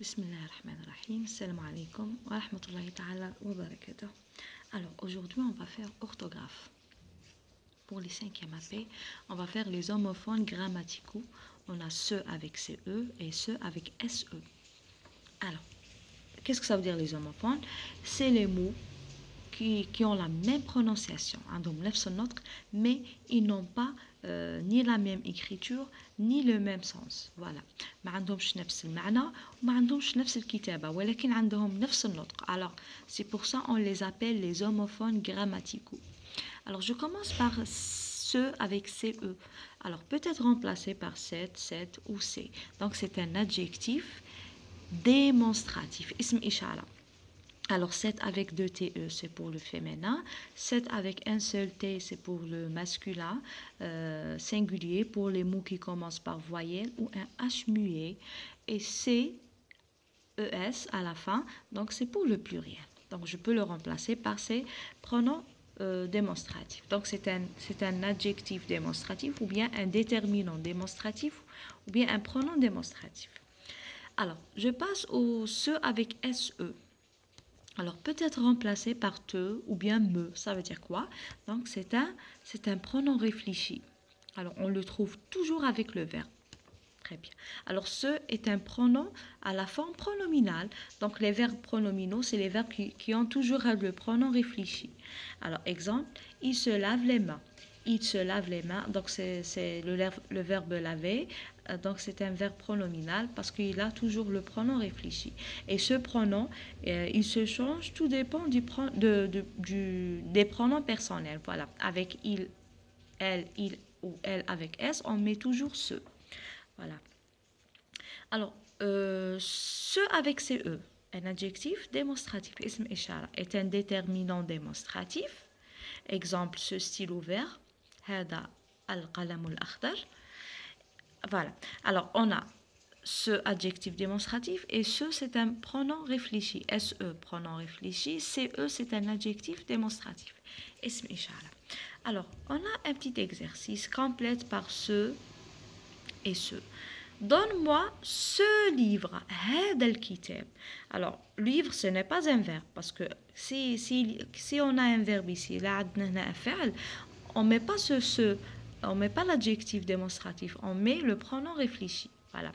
Bismillahirrahmanirrahim. Salam alaikum wa rahmatullahi ta'ala wa barakatuh. Alors aujourd'hui on va faire orthographe. Pour les 5e AP, on va faire les homophones grammaticaux. On a ceux avec CE et ceux avec SE. Alors, qu'est-ce que ça veut dire les homophones? C'est les mots qui ont la même prononciation, mais ils n'ont pas ni la même écriture ni le même sens. Voilà. ما عندهمش نفس المعنى وما عندهمش نفس الكتابة ولكن عندهم نفس النطق. Alors, c'est pour ça on les appelle les homophones grammaticaux. Alors, je commence par ceux avec CE. Alors, peut-être remplacé par set ou C. Donc, c'est un adjectif démonstratif. اسم إشارة. Alors, 7 avec 2 TE, c'est pour le féminin. 7 avec un seul T, c'est pour le masculin. Singulier pour les mots qui commencent par voyelle ou un H muet. Et C, ES à la fin, donc c'est pour le pluriel. Donc, je peux le remplacer par ces pronoms démonstratifs. Donc, c'est un adjectif démonstratif ou bien un déterminant démonstratif ou bien un pronom démonstratif. Alors, je passe au ceux avec SE. Alors, peut-être remplacé par te ou bien me, ça veut dire quoi? Donc, c'est un pronom réfléchi. Alors, on le trouve toujours avec le verbe. Très bien. Alors, ce est un pronom à la forme pronominale. Donc, les verbes pronominaux, c'est les verbes qui ont toujours le pronom réfléchi. Alors, exemple, il se lave les mains. Il se lave les mains, donc c'est le verbe laver. Donc, c'est un verbe pronominal parce qu'il a toujours le pronom réfléchi. Et ce pronom, il se change, tout dépend des pronoms personnels. Voilà, avec il ou elle avec S, on met toujours ce. Voilà. Alors, ce avec CE, un adjectif démonstratif, اسم إشارة, est un déterminant démonstratif. Exemple, ce stylo vert, هذا القلم الأخضر. Voilà. Alors, on a ce adjectif démonstratif et ce, c'est un pronom réfléchi. SE, pronom réfléchi. CE, c'est un adjectif démonstratif. اسم إشارة. Alors, on a un petit exercice. Complète par ce et ce. Donne-moi ce livre. هذا الكتاب. Alors, livre, ce n'est pas un verbe parce que si on a un verbe ici, là, عندنا un فعل, on met pas on met pas l'adjectif démonstratif, on met le pronom réfléchi. Voilà.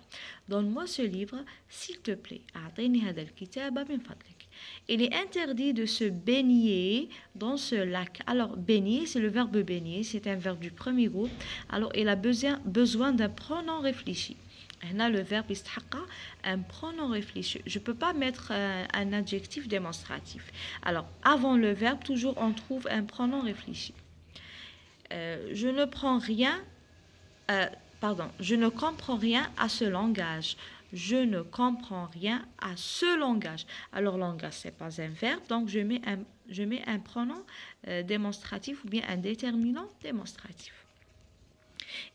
Donne-moi ce livre, s'il te plaît. أعطيني هذا الكتاب من فضلك. Il est interdit de se baigner dans ce lac. Alors, baigner, c'est le verbe baigner, c'est un verbe du premier groupe. Alors, il a besoin d'un pronom réfléchi. Là, le verbe يستحق un pronom réfléchi. Je ne peux pas mettre un adjectif démonstratif. Alors, avant le verbe, toujours on trouve un pronom réfléchi. Je ne comprends rien à ce langage. Je ne comprends rien à ce langage. Alors, langage, ce n'est pas un verbe, donc je mets un pronom démonstratif ou bien un déterminant démonstratif.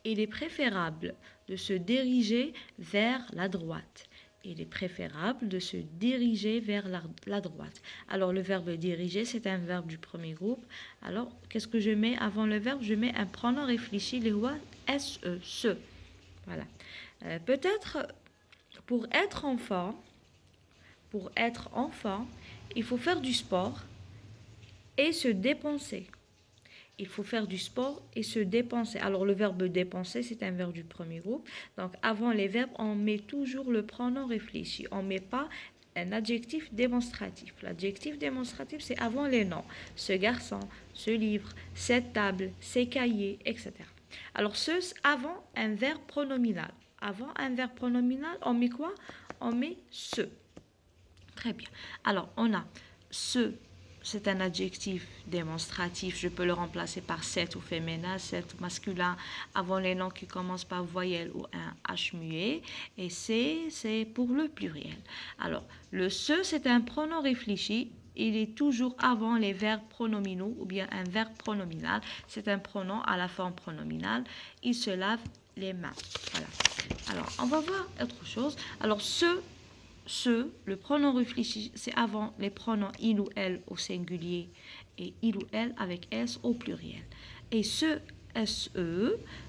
Il est préférable de se diriger vers la droite. Il est préférable de se diriger vers la droite. Alors, le verbe diriger, c'est un verbe du premier groupe. Alors, qu'est-ce que je mets avant le verbe? Je mets un pronom réfléchi, le SE, ce. Voilà. Peut-être, pour être enfant, il faut faire du sport et se dépenser. Il faut faire du sport et se dépenser. Alors, le verbe dépenser, c'est un verbe du premier groupe. Donc, avant les verbes, on met toujours le pronom réfléchi. On ne met pas un adjectif démonstratif. L'adjectif démonstratif, c'est avant les noms. Ce garçon, ce livre, cette table, ces cahiers, etc. Alors, avant un verbe pronominal. Avant un verbe pronominal, on met quoi? On met ce. Très bien. Alors, on a ce. C'est un adjectif démonstratif. Je peux le remplacer par set au féminin, set au masculin, avant les noms qui commencent par voyelle ou un H muet. Et c'est pour le pluriel. Alors, le ce, c'est un pronom réfléchi. Il est toujours avant les verbes pronominaux ou bien un verbe pronominal. C'est un pronom à la forme pronominale. Il se lave les mains. Voilà. Alors, on va voir autre chose. Alors, le pronom réfléchi, c'est avant les pronoms il ou elle au singulier et il ou elle avec S au pluriel. Et SE,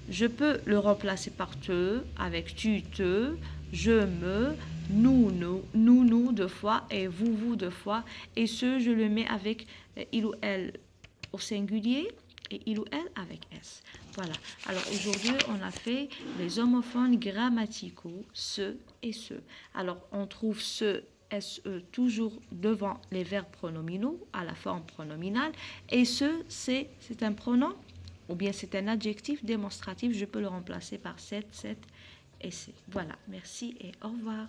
je peux le remplacer par te, avec tu, te, je me, nous deux fois et vous deux fois. Et ce, je le mets avec il ou elle au singulier et il ou elle avec S. Voilà. Alors aujourd'hui, on a fait les homophones grammaticaux, ce et ce. Alors on trouve ce, SE toujours devant les verbes pronominaux à la forme pronominale. Et ce, c'est un pronom ou bien c'est un adjectif démonstratif. Je peux le remplacer par cette et c'est. Voilà. Merci et au revoir.